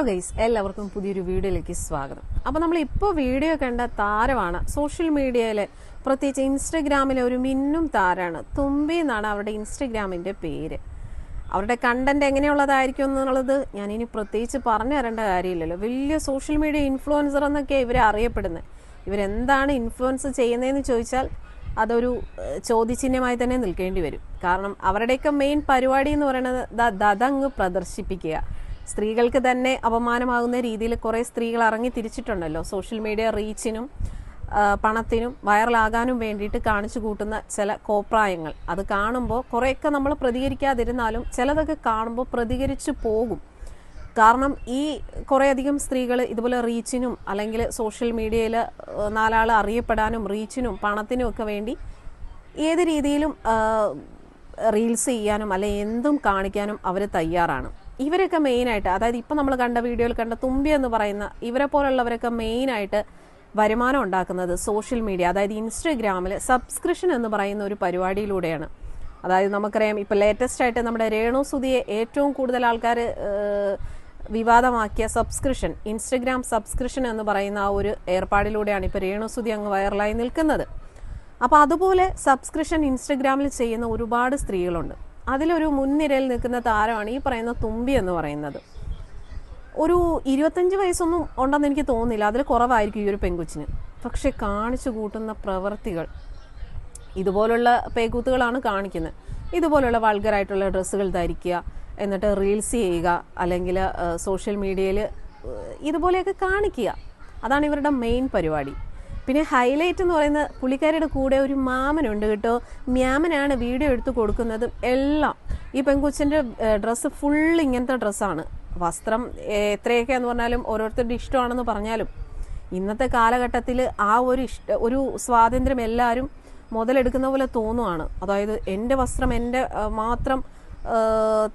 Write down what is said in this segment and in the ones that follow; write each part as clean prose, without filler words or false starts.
Hello guys, എല്ലാവർക്കും പുതിയൊരു വീഡിയോയിലേക്ക് സ്വാഗതം. അപ്പോൾ നമ്മൾ ഇപ്പോൾ വീഡിയോ കണ്ട താരമാണ് സോഷ്യൽ മീഡിയയിലെ, പ്രത്യേകിച്ച് ഇൻസ്റ്റഗ്രാമിലെ ഒരു മിന്നും താരമാണ്. തുമ്പി എന്നാണ് അവരുടെ ഇൻസ്റ്റഗ്രാമിൻ്റെ പേര്. അവരുടെ കണ്ടന്റ് എങ്ങനെയുള്ളതായിരിക്കും എന്നുള്ളത് ഞാനിനി പ്രത്യേകിച്ച് പറഞ്ഞു തരേണ്ട കാര്യമില്ലല്ലോ. വലിയ സോഷ്യൽ മീഡിയ ഇൻഫ്ലുവൻസർ എന്നൊക്കെ ഇവരെ അറിയപ്പെടുന്നത്. ഇവരെന്താണ് ഇൻഫ്ലുവൻസ് ചെയ്യുന്നതെന്ന് ചോദിച്ചാൽ അതൊരു ചോദ്യചിഹ്നമായി തന്നെ നിൽക്കേണ്ടി വരും. കാരണം അവരുടെയൊക്കെ മെയിൻ പരിപാടി എന്ന് പറയുന്നത് ദതങ്ങ് പ്രദർശിപ്പിക്കുക. സ്ത്രീകൾക്ക് തന്നെ അപമാനമാകുന്ന രീതിയിൽ കുറേ സ്ത്രീകൾ ഇറങ്ങി തിരിച്ചിട്ടുണ്ടല്ലോ. സോഷ്യൽ മീഡിയ റീച്ചിനും പണത്തിനും വൈറലാകാനും വേണ്ടിയിട്ട് കാണിച്ചു കൂട്ടുന്ന ചില കോപ്രായങ്ങൾ. അത് കാണുമ്പോൾ കുറേയൊക്കെ നമ്മൾ പ്രതികരിക്കാതിരുന്നാലും ചിലതൊക്കെ കാണുമ്പോൾ പ്രതികരിച്ചു പോകും. കാരണം ഈ കുറേയധികം സ്ത്രീകൾ ഇതുപോലെ റീച്ചിനും അല്ലെങ്കിൽ സോഷ്യൽ മീഡിയയിൽ നാലാൾ അറിയപ്പെടാനും റീച്ചിനും പണത്തിനും ഒക്കെ വേണ്ടി ഏത് രീതിയിലും റീൽസ് ചെയ്യാനും അല്ലെങ്കിൽ എന്തും കാണിക്കാനും അവർ തയ്യാറാണ്. ഇവരൊക്കെ മെയിനായിട്ട്, അതായത് ഇപ്പം നമ്മൾ കണ്ട വീഡിയോയിൽ കണ്ട തുമ്പി എന്ന് പറയുന്ന ഇവരെ പോലുള്ളവരൊക്കെ മെയിനായിട്ട് വരുമാനം ഉണ്ടാക്കുന്നത് സോഷ്യൽ മീഡിയ, അതായത് ഇൻസ്റ്റഗ്രാമിൽ സബ്സ്ക്രിപ്ഷൻ എന്ന് പറയുന്ന ഒരു പരിപാടിയിലൂടെയാണ്. അതായത് നമുക്കറിയാം, ഇപ്പോൾ ലേറ്റസ്റ്റ് ആയിട്ട് നമ്മുടെ രേണു സുധിയെ ഏറ്റവും കൂടുതൽ ആൾക്കാർ വിവാദമാക്കിയ സബ്സ്ക്രിപ്ഷൻ, ഇൻസ്റ്റഗ്രാം സബ്സ്ക്രിപ്ഷൻ എന്ന് പറയുന്ന ആ ഒരു ഏർപ്പാടിലൂടെയാണ് ഇപ്പോൾ രേണു സുധി അങ്ങ് വൈറലായി നിൽക്കുന്നത്. അപ്പോൾ അതുപോലെ സബ്സ്ക്രിപ്ഷൻ ഇൻസ്റ്റഗ്രാമിൽ ചെയ്യുന്ന ഒരുപാട് സ്ത്രീകളുണ്ട്. അതിലൊരു മുൻനിരയിൽ നിൽക്കുന്ന താരമാണ് ഈ പറയുന്ന തുമ്പി എന്ന് പറയുന്നത്. ഒരു 25 വയസ്സൊന്നും ഉണ്ടെന്ന് എനിക്ക് തോന്നുന്നില്ല, അതിൽ കുറവായിരിക്കും ഈ ഒരു പെൺകൊച്ചിന്. പക്ഷെ കാണിച്ചു കൂട്ടുന്ന പ്രവൃത്തികൾ ഇതുപോലുള്ള പേക്കൂത്തുകളാണ് കാണിക്കുന്നത്. ഇതുപോലുള്ള വൾഗറായിട്ടുള്ള ഡ്രസ്സുകൾ ധരിക്കുക, എന്നിട്ട് റീൽസ് ചെയ്യുക, അല്ലെങ്കിൽ സോഷ്യൽ മീഡിയയിൽ ഇതുപോലെയൊക്കെ കാണിക്കുക. അതാണ് ഇവരുടെ മെയിൻ പരിപാടി. പിന്നെ ഹൈലൈറ്റ് എന്ന് പറയുന്ന പുള്ളിക്കാരിയുടെ കൂടെ ഒരു മാമനുണ്ട് കേട്ടോ. മ്യാമനാണ് വീഡിയോ എടുത്ത് കൊടുക്കുന്നതും എല്ലാം. ഈ പെൺകൊച്ചിൻ്റെ ഡ്രസ്സ് ഫുൾ ഇങ്ങനത്തെ ഡ്രസ്സാണ്. വസ്ത്രം എത്രയൊക്കെയാന്ന് പറഞ്ഞാലും ഓരോരുത്തരുടെ ഇഷ്ടമാണെന്ന് പറഞ്ഞാലും ഇന്നത്തെ കാലഘട്ടത്തിൽ ആ ഒരു സ്വാതന്ത്ര്യം എല്ലാവരും മുതലെടുക്കുന്ന പോലെ തോന്നുവാണ്. അതായത് എൻ്റെ വസ്ത്രം എൻ്റെ മാത്രം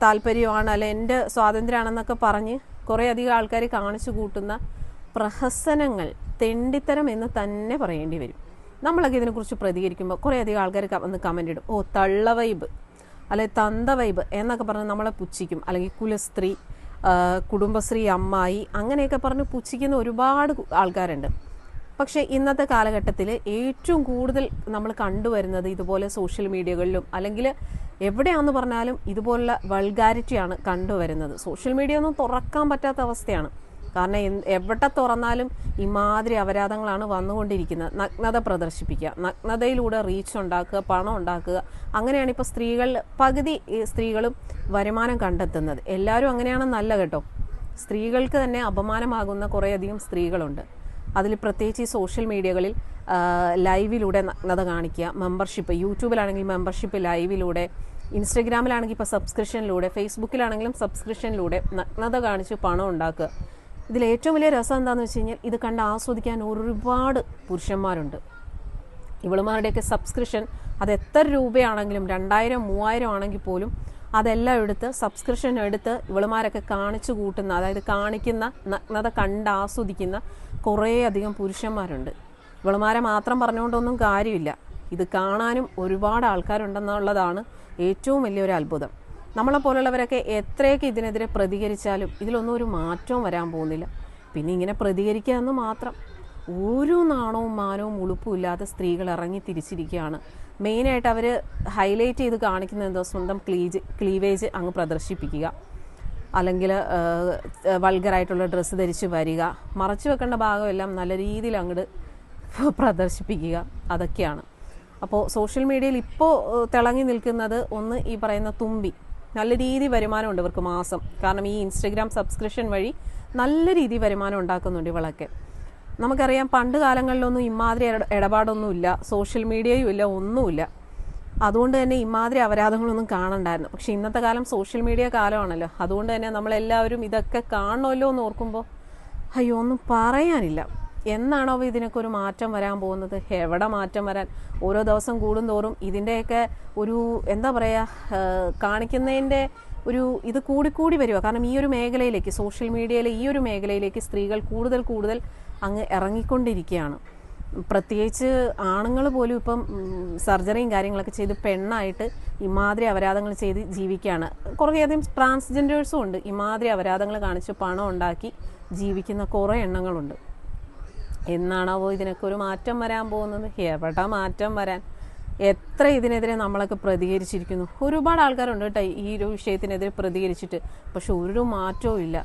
താല്പര്യമാണ്, അല്ലെ എൻ്റെ സ്വാതന്ത്ര്യമാണെന്നൊക്കെ പറഞ്ഞ് കുറേ അധികം ആൾക്കാർ കാണിച്ചു കൂട്ടുന്ന പ്രഹസനങ്ങൾ, തെണ്ടിത്തരം എന്ന് തന്നെ പറയേണ്ടി വരും. നമ്മളൊക്കെ ഇതിനെക്കുറിച്ച് പ്രതികരിക്കുമ്പോൾ കുറേ അധികം ആൾക്കാർ വന്ന് കമൻ്റ് ഇടും, ഓ തള്ള വൈബ് അല്ലെ തന്ത വൈബ് എന്നൊക്കെ പറഞ്ഞ് നമ്മളെ പുച്ഛിക്കും. അല്ലെങ്കിൽ കുലസ്ത്രീ, കുടുംബശ്രീ അമ്മായി, അങ്ങനെയൊക്കെ പറഞ്ഞ് പുച്ഛിക്കുന്ന ഒരുപാട് ആൾക്കാരുണ്ട്. പക്ഷേ ഇന്നത്തെ കാലഘട്ടത്തിൽ ഏറ്റവും കൂടുതൽ നമ്മൾ കണ്ടുവരുന്നത് ഇതുപോലെ സോഷ്യൽ മീഡിയകളിലും അല്ലെങ്കിൽ എവിടെയാണെന്ന് പറഞ്ഞാലും ഇതുപോലുള്ള വൾഗാരിറ്റിയാണ് കണ്ടുവരുന്നത്. സോഷ്യൽ മീഡിയ ഒന്നും തുറക്കാൻ പറ്റാത്ത അവസ്ഥയാണ്. കാരണം എവിടെ തുറന്നാലും ഇമാതിരി അപരാധങ്ങളാണ് വന്നുകൊണ്ടിരിക്കുന്നത്. നഗ്നത പ്രദർശിപ്പിക്കുക, നഗ്നതയിലൂടെ റീച്ച് ഉണ്ടാക്കുക, പണം ഉണ്ടാക്കുക. അങ്ങനെയാണ് ഇപ്പോൾ പകുതി സ്ത്രീകളും വരുമാനം കണ്ടെത്തുന്നത്. എല്ലാവരും അങ്ങനെയാണെന്നല്ല കേട്ടോ. സ്ത്രീകൾക്ക് തന്നെ അപമാനമാകുന്ന കുറേയധികം സ്ത്രീകളുണ്ട്. അതിൽ പ്രത്യേകിച്ച് ഈ സോഷ്യൽ മീഡിയകളിൽ ലൈവിലൂടെ നഗ്നത കാണിക്കുക, മെമ്പർഷിപ്പ്, യൂട്യൂബിലാണെങ്കിൽ മെമ്പർഷിപ്പ് ലൈവിലൂടെ, ഇൻസ്റ്റഗ്രാമിലാണെങ്കിൽ ഇപ്പോൾ സബ്സ്ക്രിപ്ഷനിലൂടെ, ഫേസ്ബുക്കിലാണെങ്കിലും സബ്സ്ക്രിപ്ഷനിലൂടെ നഗ്നത കാണിച്ച് പണം ഉണ്ടാക്കുക. ഇതിൽ ഏറ്റവും വലിയ രസം എന്താണെന്ന് വെച്ച് കഴിഞ്ഞാൽ ഇത് കണ്ട് ആസ്വദിക്കാൻ ഒരുപാട് പുരുഷന്മാരുണ്ട്. ഇവളുമാരുടെയൊക്കെ സബ്സ്ക്രിപ്ഷൻ അത് എത്ര രൂപയാണെങ്കിലും 2000 3000 ആണെങ്കിൽ പോലും അതെല്ലാം എടുത്ത് സബ്സ്ക്രിപ്ഷൻ എടുത്ത് ഇവളുമാരൊക്കെ കാണിച്ചു കൂട്ടുന്ന, അതായത് കാണിക്കുന്ന നഗ്നത കണ്ട് ആസ്വദിക്കുന്ന കുറേ അധികം പുരുഷന്മാരുണ്ട്. ഇവളുമാരെ മാത്രം പറഞ്ഞുകൊണ്ടൊന്നും കാര്യമില്ല. ഇത് കാണാനും ഒരുപാട് ആൾക്കാരുണ്ടെന്നുള്ളതാണ് ഏറ്റവും വലിയൊരു അത്ഭുതം. നമ്മളെപ്പോലുള്ളവരൊക്കെ എത്രയൊക്കെ ഇതിനെതിരെ പ്രതികരിച്ചാലും ഇതിലൊന്നും ഒരു മാറ്റവും വരാൻ പോകുന്നില്ല. പിന്നെ ഇങ്ങനെ പ്രതികരിക്കുക എന്ന് മാത്രം. ഒരു നാണവും മാനവും ഉളുപ്പും ഇല്ലാതെ സ്ത്രീകൾ ഇറങ്ങി തിരിച്ചിരിക്കുകയാണ്. മെയിനായിട്ട് അവർ ഹൈലൈറ്റ് ചെയ്ത് കാണിക്കുന്നത് എന്തോ സ്വന്തം ക്ലീവേജ് അങ്ങ് പ്രദർശിപ്പിക്കുക, അല്ലെങ്കിൽ വൾഗറായിട്ടുള്ള ഡ്രസ്സ് ധരിച്ച് വരിക, മറച്ചു വെക്കേണ്ട ഭാഗമെല്ലാം നല്ല രീതിയിൽ അങ്ങോട്ട് പ്രദർശിപ്പിക്കുക, അതൊക്കെയാണ്. അപ്പോൾ സോഷ്യൽ മീഡിയയിൽ ഇപ്പോൾ തിളങ്ങി നിൽക്കുന്നത് ഒന്ന് ഈ പറയുന്ന തുമ്പി. നല്ല രീതി വരുമാനമുണ്ട് ഇവർക്ക് മാസം. കാരണം ഈ ഇൻസ്റ്റഗ്രാം സബ്സ്ക്രിപ്ഷൻ വഴി നല്ല രീതി വരുമാനം ഉണ്ടാക്കുന്നുണ്ട് ഇവളൊക്കെ. നമുക്കറിയാം, പണ്ട് കാലങ്ങളിലൊന്നും ഇമാതിരി ഇടപാടൊന്നുമില്ല, സോഷ്യൽ മീഡിയയും ഇല്ല, ഒന്നുമില്ല. അതുകൊണ്ട് തന്നെ ഇമാതിരി അപരാധങ്ങളൊന്നും കാണണ്ടായിരുന്നു. പക്ഷെ ഇന്നത്തെ കാലം സോഷ്യൽ മീഡിയ കാലമാണല്ലോ. അതുകൊണ്ട് തന്നെ നമ്മളെല്ലാവരും ഇതൊക്കെ കാണണമല്ലോ എന്ന് ഓർക്കുമ്പോൾ അയ്യോ ഒന്നും പറയാനില്ല. എന്നാണോ ഇതിനൊക്കെ ഒരു മാറ്റം വരാൻ പോകുന്നത്? എവിടെ മാറ്റം വരാൻ? ഓരോ ദിവസം കൂടുന്തോറും ഇതിൻ്റെയൊക്കെ ഒരു എന്താ പറയുക, കാണിക്കുന്നതിൻ്റെ ഒരു ഇത് കൂടിക്കൂടി വരിക. കാരണം ഈ ഒരു മേഖലയിലേക്ക്, സോഷ്യൽ മീഡിയയിലെ ഈ ഒരു മേഖലയിലേക്ക് സ്ത്രീകൾ കൂടുതൽ അങ്ങ് ഇറങ്ങിക്കൊണ്ടിരിക്കുകയാണ്. പ്രത്യേകിച്ച് ആണുങ്ങൾ പോലും ഇപ്പം സർജറിയും കാര്യങ്ങളൊക്കെ ചെയ്ത് പെണ്ണായിട്ട് ഇമാതിരി അപരാധങ്ങൾ ചെയ്ത് ജീവിക്കുകയാണ്. കുറേയധികം ട്രാൻസ്ജെൻഡേഴ്സും ഉണ്ട് ഇമാതിരി അപരാധങ്ങൾ കാണിച്ച് പണം ഉണ്ടാക്കി ജീവിക്കുന്ന കുറേ എണ്ണങ്ങളുണ്ട്. എന്നാണാവോ ഇതിനൊക്കെ ഒരു മാറ്റം വരാൻ പോകുന്നത്? എവിടെ മാറ്റം വരാൻ? എത്ര ഇതിനെതിരെ നമ്മളൊക്കെ പ്രതികരിച്ചിരിക്കുന്നു. ഒരുപാട് ആൾക്കാരുണ്ട് കേട്ടോ ഈ ഒരു വിഷയത്തിനെതിരെ പ്രതികരിച്ചിട്ട്, പക്ഷെ ഒരു മാറ്റവും ഇല്ല.